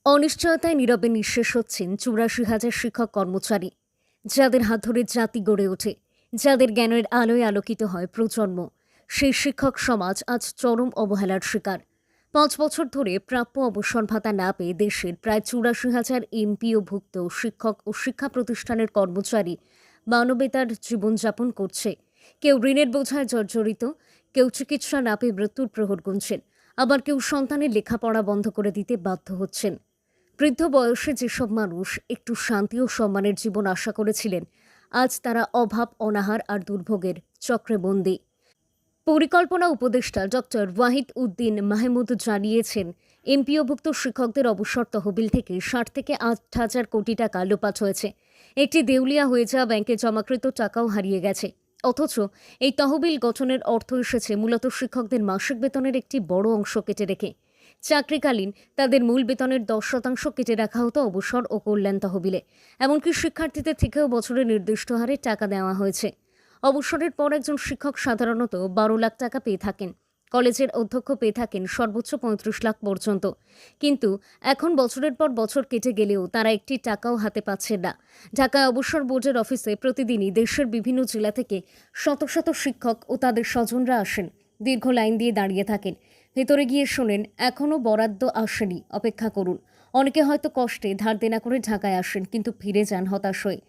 অনিশ্চয়তায় নীরবে নিঃশেষ হচ্ছেন ৮৪,০০০ শিক্ষক কর্মচারী, যাদের হাত ধরে জাতি গড়ে ওঠে, যাদের জ্ঞানের আলোয় আলোকিত হয় প্রজন্ম। সেই শিক্ষক সমাজ আজ চরম অবহেলার শিকার। ৫ বছর ধরে প্রাপ্য অবসর ভাতা না পেয়ে দেশের প্রায় ৮৪,০০০ এমপিওভুক্ত শিক্ষক ও শিক্ষা প্রতিষ্ঠানের কর্মচারী মানবেতর জীবনযাপন করছে। কেউ ঋণের বোঝায় জর্জরিত, কেউ চিকিৎসা না পেয়ে মৃত্যুর প্রহর গুনছেন, আবার কেউ সন্তানের লেখাপড়া বন্ধ করে দিতে বাধ্য হচ্ছেন। বৃদ্ধ বয়সে যেসব মানুষ একটু শান্তি ও সম্মানের জীবন আশা করেছিলেন, আজ তারা অভাব, অনাহার আর দুর্ভোগের চক্রে বন্দী। পরিকল্পনা উপদেষ্টা ডক্টর ওয়াহিদ উদ্দিন মাহমুদ জানিয়েছেন, এমপিওভুক্ত শিক্ষকদের অবসর তহবিল থেকে ৬০ থেকে ৮,০০০ কোটি টাকা লোপাট হয়েছে। একটি দেউলিয়া হয়ে যাওয়া ব্যাংকে জমাকৃত টাকাও হারিয়ে গেছে। অথচ এই তহবিল গঠনের অর্থ এসেছে মূলত শিক্ষকদের মাসিক বেতনের একটি বড় অংশ কেটে রেখে। চাকরিকালীন তাদের মূল বেতনের ১০% কেটে রাখা হতো অবসর ও কল্যাণ তহবিলে। এমনকি শিক্ষার্থীদের থেকেও বছরে নির্দিষ্ট হারে টাকা দেওয়া হয়েছে। অবসরের পর একজন শিক্ষক সাধারণত ১২ লাখ টাকা পেয়ে থাকেন। কলেজের অধ্যক্ষ পেয়ে থাকেন সর্বোচ্চ ৩৫ লাখ পর্যন্ত। কিন্তু এখন বছরের পর বছর কেটে গেলেও তারা একটি টাকাও হাতে পাচ্ছেন না। ঢাকায় অবসর বোর্ডের অফিসে প্রতিদিনই দেশের বিভিন্ন জেলা থেকে শত শত শিক্ষক ও তাদের স্বজনরা আসেন। দীর্ঘ লাইন দিয়ে দাঁড়িয়ে থাকেন। ভেতরে গিয়ে শোনেন, এখনও বরাদ্দ আসেনি, অপেক্ষা করুন। অনেকে হয়তো কষ্টে ধার দেনা করে ঢাকায় আসেন, কিন্তু ফিরে যান হতাশ হয়ে।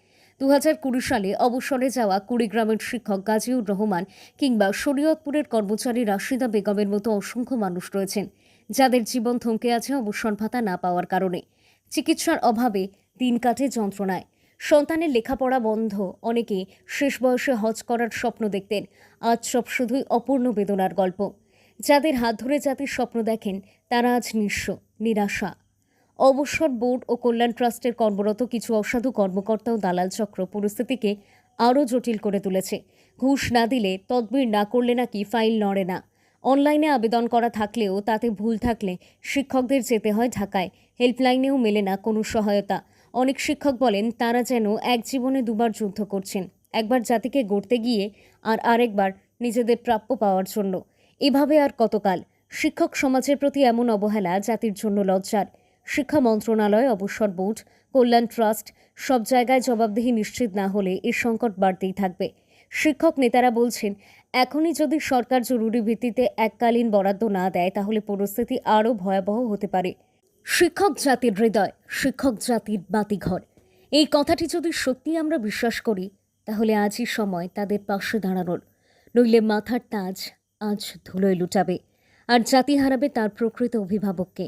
২০২০ সালে অবসরে যাওয়া কুড়িগ্রামের শিক্ষক গাজীউর রহমান কিংবা শরীয়তপুরের কর্মচারী রাশিদা বেগমের মতো অসংখ্য মানুষ রয়েছেন, যাদের জীবন থমকে আছে অবসর ভাতা না পাওয়ার কারণে। চিকিৎসার অভাবে দিন কাটে যন্ত্রণায়। সন্তানের লেখাপড়া বন্ধ, অনেকে শেষ বয়সে হজ করার স্বপ্ন দেখতেন। আজ সব শুধুই অপূর্ণ বেদনার গল্প। যাদের হাত ধরে জাতির স্বপ্ন দেখেন, তারা আজ নিঃস্ব, নিরাশা। অবসর বোর্ড ও কল্যাণ ট্রাস্টের কর্মরত কিছু অসাধু কর্মকর্তা ও দালাল চক্র পরিস্থিতিকে আরও জটিল করে তুলেছে। ঘুষ না দিলে, তদবির না করলে নাকি ফাইল নড়ে না। অনলাইনে আবেদন করা থাকলেও তাতে ভুল থাকলে শিক্ষকদের যেতে হয় ঢাকায়। হেল্পলাইনেও মেলে না কোনো সহায়তা। অনেক শিক্ষক বলেন, তারা যেন এক জীবনে দুবার যুদ্ধ করছেন, একবার জাতিকে গড়তে গিয়ে আর আরেকবার নিজেদের প্রাপ্য পাওয়ার জন্য। এভাবে আর কতকাল? শিক্ষক সমাজের প্রতি এমন অবহেলা জাতির জন্য লজ্জার। শিক্ষা মন্ত্রণালয়, অবসর বোর্ড, কল্যাণ ট্রাস্ট সব জায়গায় জবাবদিহি নিশ্চিত না হলে এ সংকট বাড়তেই থাকবে। শিক্ষক নেতারা বলছেন, এখনই যদি সরকার জরুরি ভিত্তিতে এককালীন বরাদ্দ না দেয়, তাহলে পরিস্থিতি আরও ভয়াবহ হতে পারে। শিক্ষক জাতির হৃদয়, শিক্ষক জাতির বাতিঘর। এই কথাটি যদি সত্যি আমরা বিশ্বাস করি, তাহলে আজই সময় তাদের পাশে দাঁড়ানোর। নইলে মাথার তাজ আজ ধুলোয় লুটাবে, আর জাতি হারাবে তার প্রকৃত অভিভাবককে।